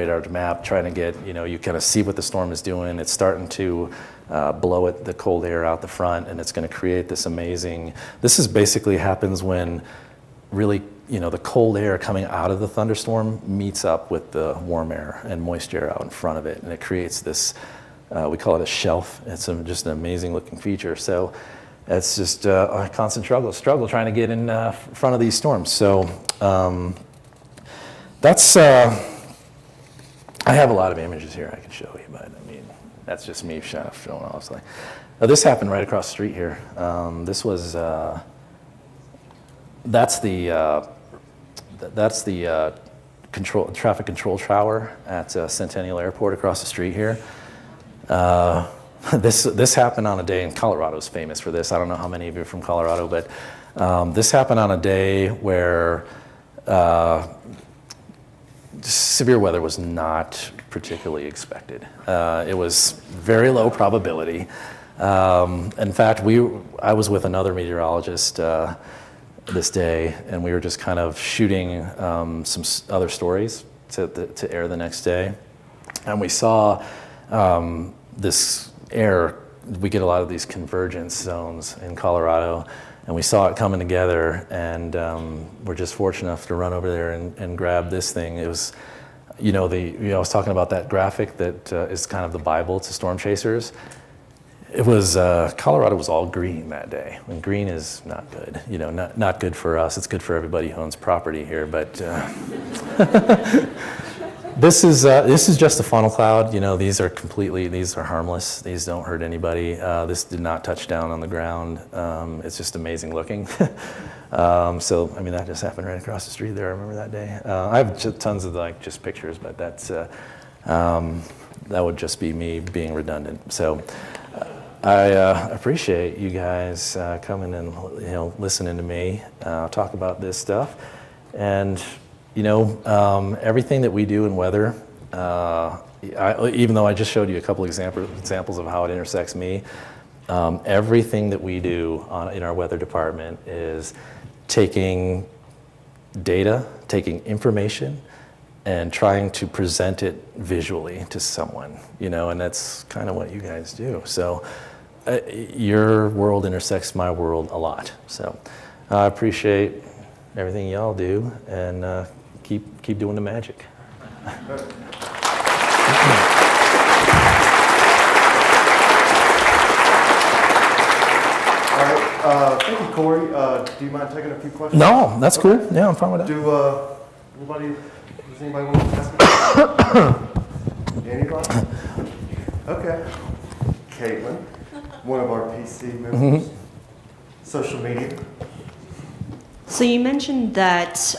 trying to get, you know, you kind of see what the storm is doing. It's starting to blow the cold air out the front, and it's going to create this amazing. This is basically happens when really, you know, the cold air coming out of the thunderstorm meets up with the warm air and moisture out in front of it, and it creates this. We call it a shelf. It's just an amazing looking feature. So it's just a constant struggle trying to get in front of these storms. So that's. I have a lot of images here I can show you, but I mean, that's just me showing off. This happened right across the street here. This was. That's the traffic control tower at Centennial Airport across the street here. This happened on a day, and Colorado's famous for this. I don't know how many of you are from Colorado, but this happened on a day where severe weather was not particularly expected. It was very low probability. In fact, I was with another meteorologist this day, and we were just kind of shooting some other stories to air the next day. And we saw this air, we get a lot of these convergence zones in Colorado, and we saw it coming together, and we're just fortunate enough to run over there and grab this thing. It was, you know, I was talking about that graphic that is kind of the Bible to storm chasers. It was, Colorado was all green that day, and green is not good, you know, not good for us. It's good for everybody who owns property here, but this is just a funnel cloud. You know, these are harmless. These don't hurt anybody. This did not touch down on the ground. It's just amazing looking. So, I mean, that just happened right across the street there. I remember that day. I have tons of just pictures, but that's, that would just be me being redundant. So, I appreciate you guys coming and, you know, listening to me talk about this stuff. And, you know, everything that we do in weather, even though I just showed you a couple examples of how it intersects me, everything that we do in our weather department is taking data, taking information, and trying to present it visually to someone, you know, and that's kind of what you guys do. So your world intersects my world a lot. So I appreciate everything y'all do, and keep doing the magic. All right, thank you, Cory. Do you mind taking a few questions? No, that's cool. Yeah, I'm fine with that. Does anybody want to ask me? Anybody? Okay. Caitlin, one of our PC members. Social media. So you mentioned that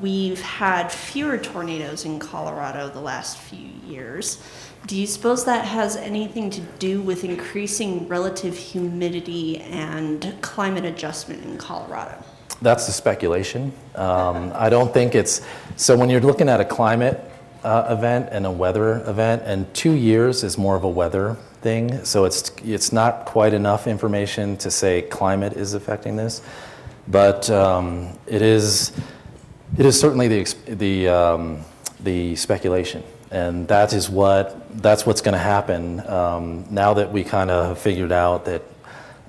we've had fewer tornadoes in Colorado the last few years. Do you suppose that has anything to do with increasing relative humidity and climate adjustment in Colorado? That's the speculation. I don't think it's, so when you're looking at a climate event and a weather event, and 2 years is more of a weather thing, so it's not quite enough information to say climate is affecting this, but it is certainly the speculation, and that's what's going to happen now that we kind of figured out that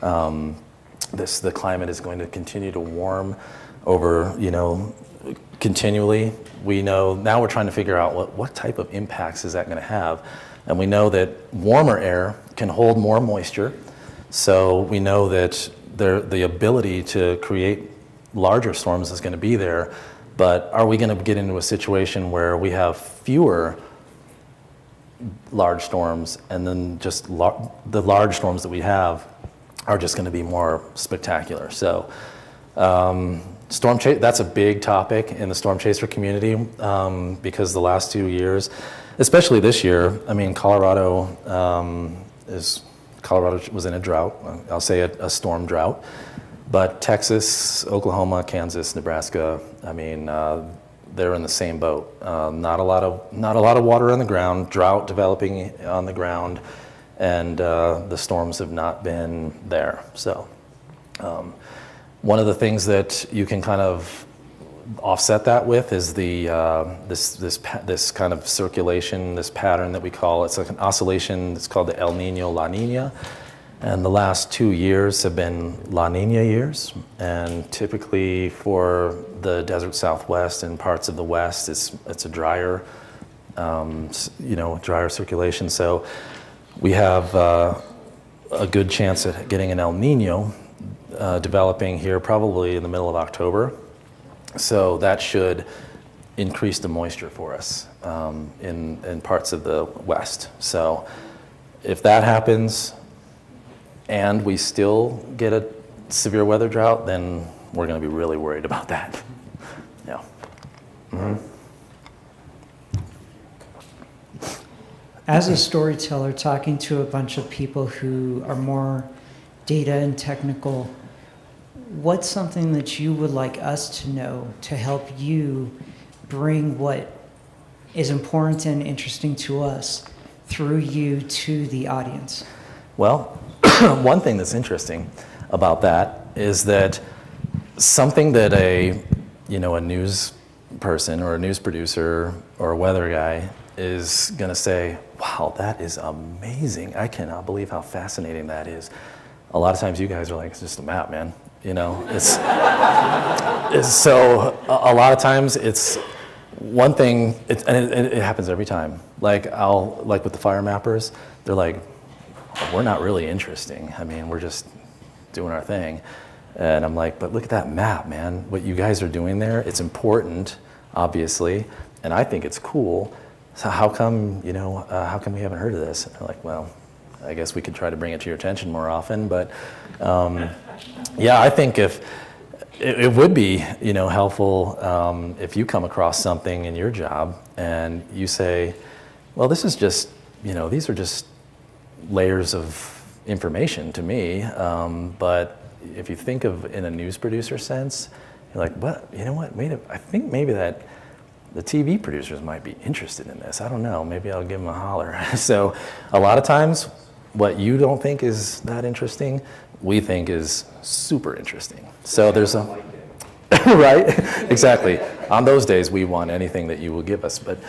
the climate is going to continue to warm over, continually. We know now we're trying to figure out what type of impacts is that going to have, and we know that warmer air can hold more moisture, so we know that the ability to create larger storms is going to be there. But are we going to get into a situation where we have fewer large storms, and then just the large storms that we have are just going to be more spectacular? So storm chase, that's a big topic in the storm chaser community, because the last 2 years, especially this year, I mean, Colorado was in a drought. I'll say a storm drought. But Texas, Oklahoma, Kansas, Nebraska, I mean, they're in the same boat. Not a lot of water on the ground, drought developing on the ground, and the storms have not been there. So one of the things that you can kind of offset that with is the this kind of circulation, this pattern that we call, it's like an oscillation. It's called the El Nino La Nina, and the last 2 years have been La Nina years. And typically for the desert Southwest and parts of the West, it's a drier, drier circulation. So we have a good chance at getting an El Nino developing here probably in the middle of October. So that should increase the moisture for us in parts of the West. So if that happens and we still get a severe weather drought, then we're going to be really worried about that. Yeah. Mm-hmm. As a storyteller, talking to a bunch of people who are more data and technical, what's something that you would like us to know to help you bring what is important and interesting to us through you to the audience? Well, one thing that's interesting about that is that something that a news person or a news producer or a weather guy is going to say, wow, that is amazing. I cannot believe how fascinating that is. A lot of times you guys are like, it's just a map, man. It's so a lot of times it's one thing, and it happens every time. Like with the fire mappers, they're like, we're not really interesting. I mean, we're just doing our thing. And I'm like, but look at that map, man. What you guys are doing there, it's important, obviously, and I think it's cool. So how come we haven't heard of this? And they're like, well, I guess we could try to bring it to your attention more often. But yeah, I think if it would be helpful if you come across something in your job and you say, well, this is just these are just layers of information to me. But if you think of in a news producer sense, you're like, what? You know what? I think maybe that the TV producers might be interested in this. I don't know. Maybe I'll give them a holler. So a lot of times, what you don't think is that interesting, we think is super interesting. So there's a right, exactly. On those days, we want anything that you will give us. But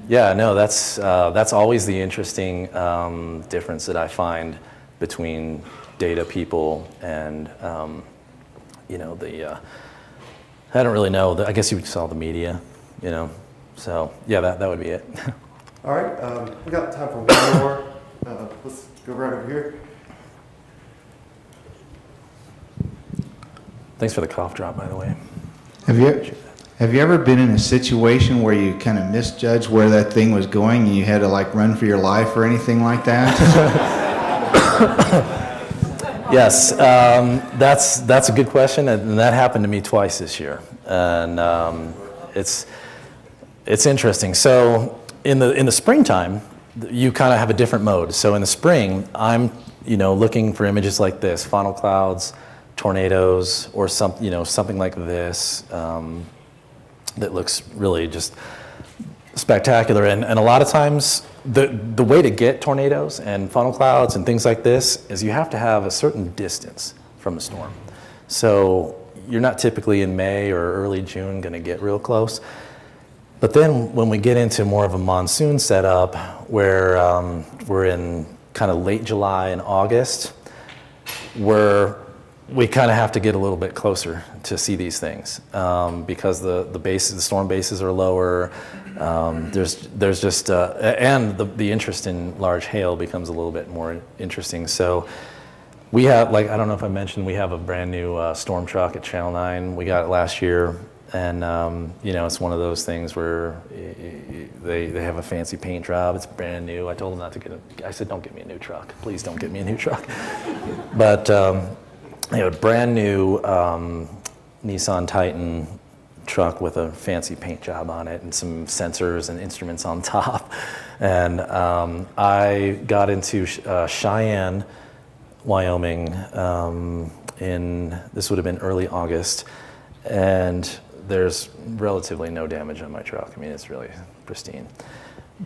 yeah, no, that's always the interesting difference that I find between data people and I don't really know. I guess you saw the media, So yeah, that would be it. All right, we got time for one more. Let's go right over here. Thanks for the cough drop, by the way. Have you ever been in a situation where you kind of misjudged where that thing was going and you had to run for your life or anything like that? Yes, that's a good question, and that happened to me twice this year. and it's interesting. So in the springtime, you kind of have a different mode. So in the spring, I'm looking for images like this, funnel clouds, tornadoes, or something like this that looks really just spectacular. And a lot of times, the way to get tornadoes and funnel clouds and things like this is you have to have a certain distance from the storm. So you're not typically in May or early June going to get real close. But then when we get into more of a monsoon setup, where we're in kind of late July and August, we kind of have to get a little bit closer to see these things because the storm bases are lower. There's just and the interest in large hail becomes a little bit more interesting. So we have, I don't know if I mentioned, we have a brand new storm truck at Channel 9. We got it last year. And, it's one of those things where they have a fancy paint job. It's brand new. I told them not to get it. I said, don't get me a new truck. Please don't get me a new truck. But, a brand new Nissan Titan truck with a fancy paint job on it and some sensors and instruments on top. And I got into Cheyenne, Wyoming, this would have been early August. And there's relatively no damage on my truck. I mean, it's really pristine.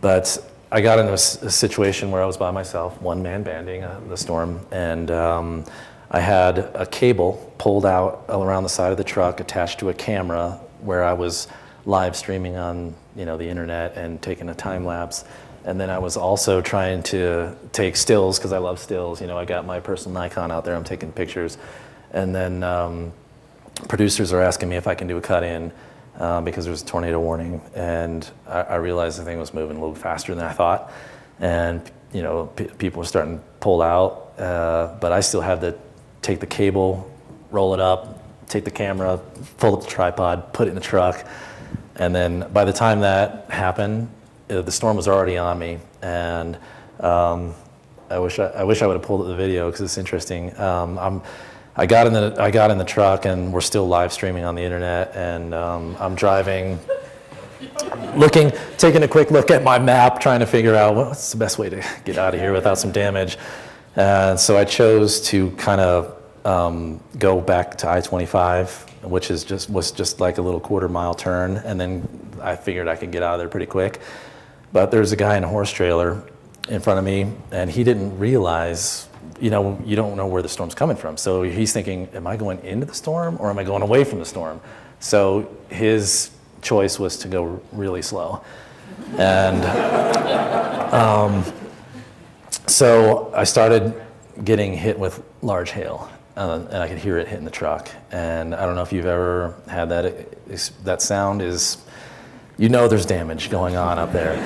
But I got into a situation where I was by myself, one-man banding the storm, and I had a cable pulled out around the side of the truck attached to a camera where I was live streaming on the internet and taking a time lapse. And then I was also trying to take stills because I love stills. I got my personal Nikon out there. I'm taking pictures. And then producers are asking me if I can do a cut-in because there was a tornado warning, and I realized the thing was moving a little faster than I thought, and people were starting to pull out, but I still had to take the cable, roll it up, take the camera, pull up the tripod, put it in the truck, and then by the time that happened, the storm was already on me, and I wish I would have pulled up the video because it's interesting. I got in the truck, and we're still live streaming on the internet, and I'm driving, taking a quick look at my map, trying to figure out what's the best way to get out of here without some damage. And so I chose to kind of go back to I-25, which was just like a little quarter-mile turn, and then I figured I could get out of there pretty quick. But there's a guy in a horse trailer in front of me, and he didn't realize. You don't know where the storm's coming from. So he's thinking, am I going into the storm or am I going away from the storm? So his choice was to go really slow. And so I started getting hit with large hail, and I could hear it hitting the truck. And I don't know if you've ever had that sound is, there's damage going on up there.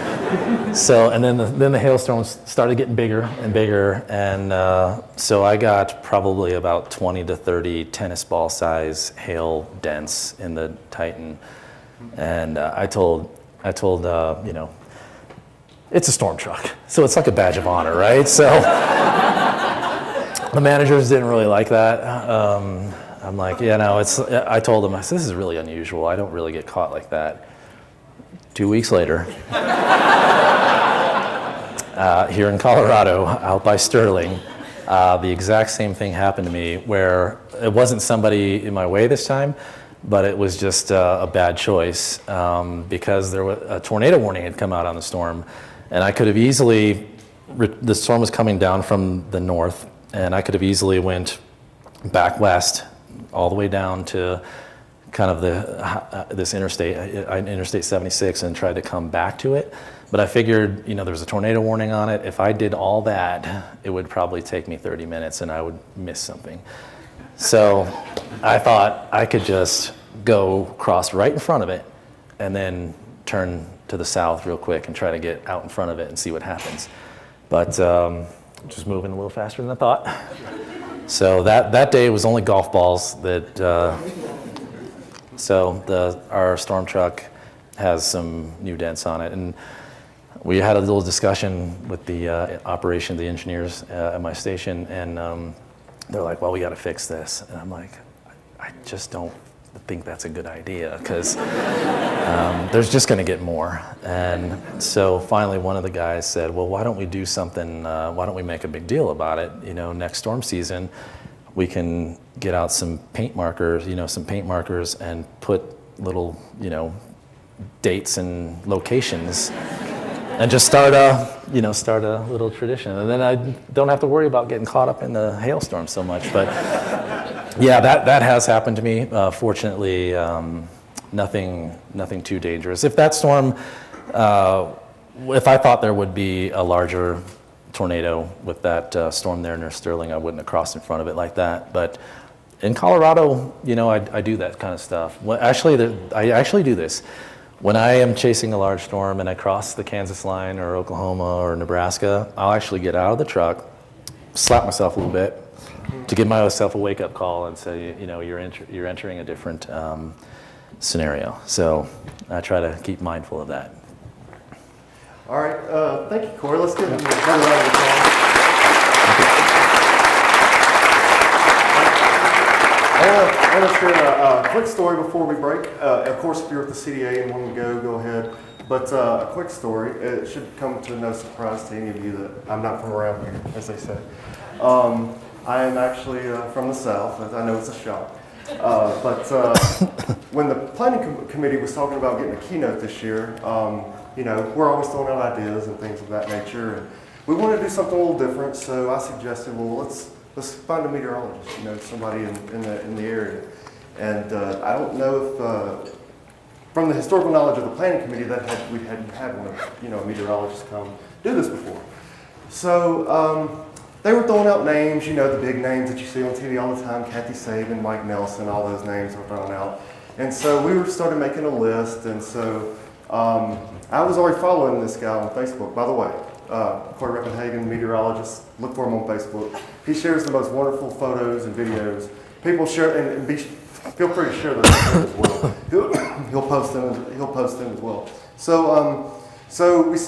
So, and then the hailstorms started getting bigger and bigger, and so I got probably about 20 to 30 tennis ball size hail dents in the Titan, and I told it's a storm truck, so it's like a badge of honor, right? So the managers didn't really like that. I'm like, I told them, I said, this is really unusual. I don't really get caught like that. 2 weeks later, here in Colorado, out by Sterling, the exact same thing happened to me, where it wasn't somebody in my way this time, but it was just a bad choice because there was a tornado warning had come out on the storm, and I could have easily, the storm was coming down from the north, and I could have easily went back west all the way down to kind of this Interstate 76, and tried to come back to it. But I figured, there was a tornado warning on it. If I did all that, it would probably take me 30 minutes and I would miss something. So I thought I could just go cross right in front of it and then turn to the south real quick and try to get out in front of it and see what happens. But just moving a little faster than I thought. So that day was only golf balls that. So our storm truck has some new dents on it, and we had a little discussion with the operation, the engineers at my station, and they're like, well, we got to fix this. And I'm like, I just don't think that's a good idea because there's just going to get more. And so finally one of the guys said, well, why don't we do something, why don't we make a big deal about it? You know, next storm season, we can get out some paint markers, and put little, dates and locations and just start a little tradition. And then I don't have to worry about getting caught up in the hailstorm so much. But yeah, that has happened to me. Fortunately, nothing too dangerous. If that storm, if I thought there would be a larger tornado with that storm there near Sterling, I wouldn't have crossed in front of it like that. But in Colorado, I do that kind of stuff. Well, I actually do this. When I am chasing a large storm and I cross the Kansas line or Oklahoma or Nebraska, I'll actually get out of the truck, slap myself a little bit to give myself a wake-up call and say, you're entering a different scenario. So I try to keep mindful of that. All right, thank you, Cory. Let's give him another round of applause. I want to share a quick story before we break. Of course, if you're at the CDA and want to go ahead. But a quick story. It should come to no surprise to any of you that I'm not from around here, as they say. I am actually from the South. I know it's a shock. But when the planning committee was talking about getting a keynote this year, we're always throwing out ideas and things of that nature. And we wanted to do something a little different, so I suggested, well, let's find a meteorologist, somebody in the area. And I don't know if, from the historical knowledge of the planning committee, that we hadn't had one, a meteorologist come do this before. So they were throwing out names, the big names that you see on TV all the time, Kathy Saban, Mike Nelson, all those names were thrown out. And so we started making a list, and so I was already following this guy on Facebook, by the way. Cory Reppenhagen, meteorologist. Look for him on Facebook. He shares the most wonderful photos and videos. People share, and feel free to share those as well. He'll post them as well. So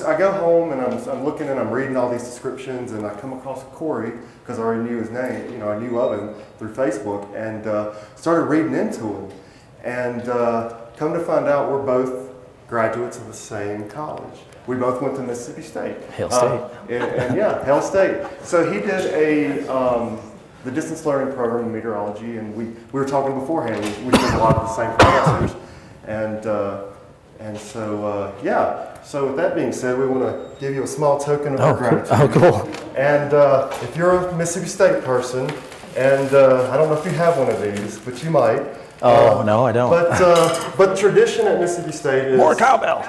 I go home and I'm looking and I'm reading all these descriptions, and I come across Cory because I already knew his name. I knew of him through Facebook, and started reading into him. And come to find out, we're both graduates of the same college. We both went to Mississippi State. Hail State. And yeah, Hail State. So he did the distance learning program in meteorology, and we were talking beforehand. We did a lot of the same professors, and so yeah. So with that being said, we want to give you a small token of our gratitude. Oh, cool. And if you're a Mississippi State person, and I don't know if you have one of these, but you might. No, I don't. But tradition at Mississippi State is more cowbell.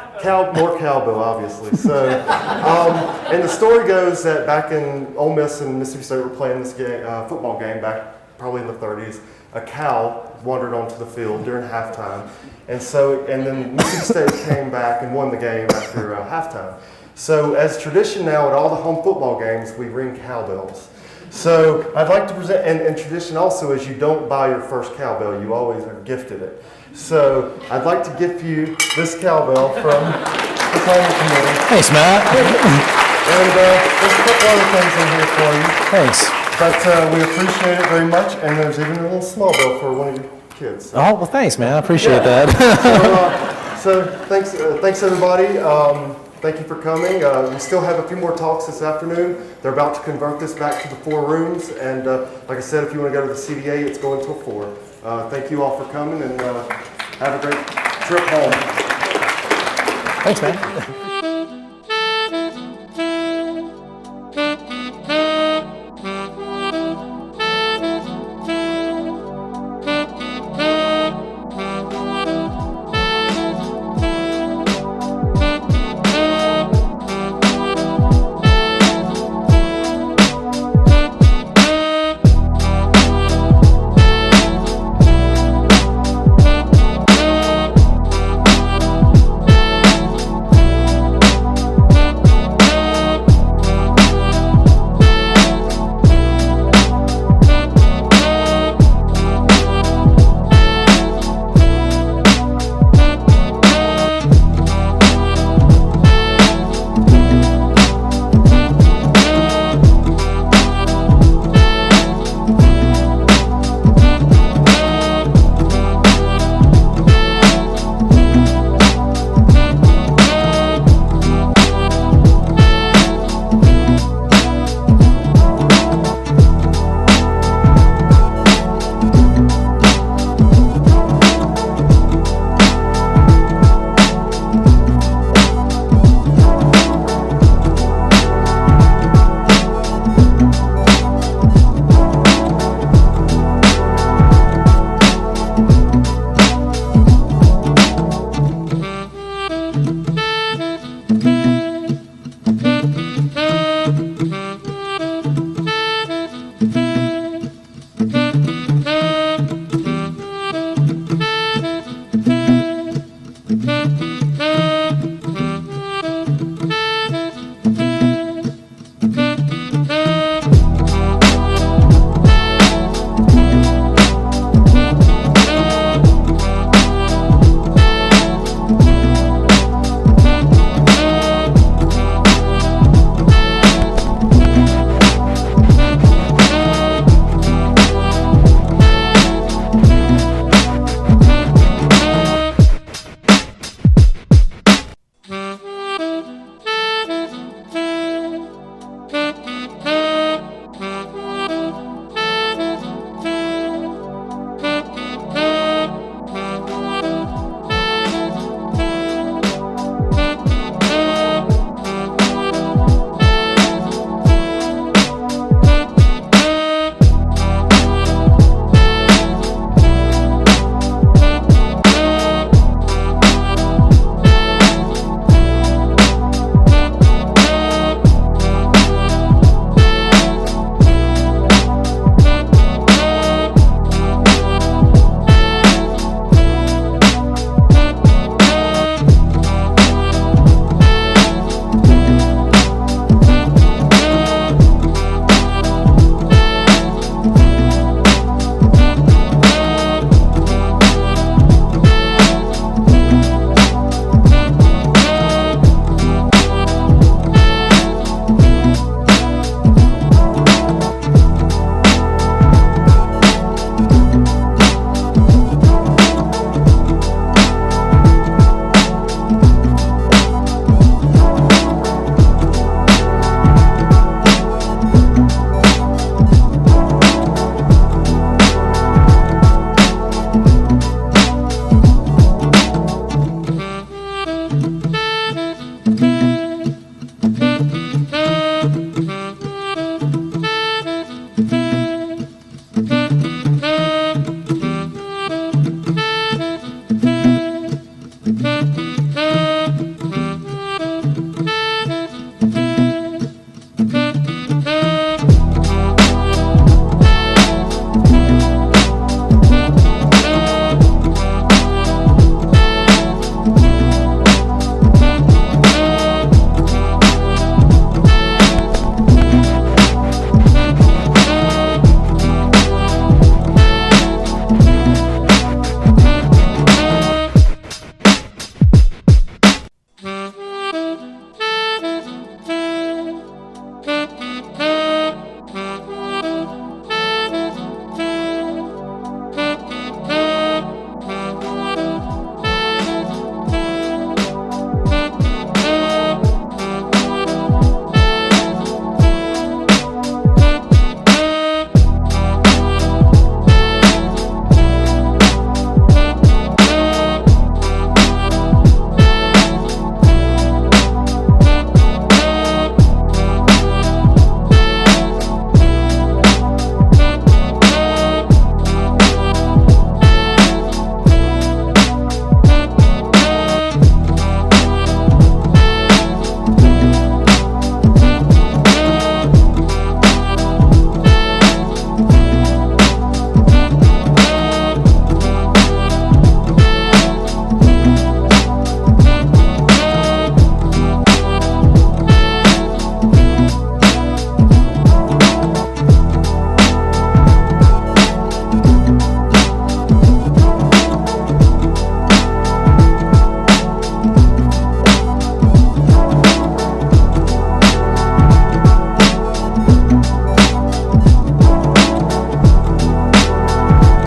More cowbell, obviously. So, and the story goes that back in Ole Miss and Mississippi State were playing this football game back probably in the 30s. A cow wandered onto the field during halftime, and then Mississippi State came back and won the game after halftime. So, as tradition now at all the home football games, we ring cowbells. So I'd like to present, and tradition also is you don't buy your first cowbell, you always are gifted it. So I'd like to gift you this cowbell from the planning committee. Thanks, Matt. And there's a couple other things in here for you. Thanks. But we appreciate it very much, and there's even a little small bell for one of your kids. So. Oh, well, thanks, man. I appreciate that. So thanks everybody. Thank you for coming. We still have a few more talks this afternoon. They're about to convert this back to the 4 rooms. And like I said, if you want to go to the CDA, it's going till 4. Thank you all for coming, and have a great trip home. Thanks, man.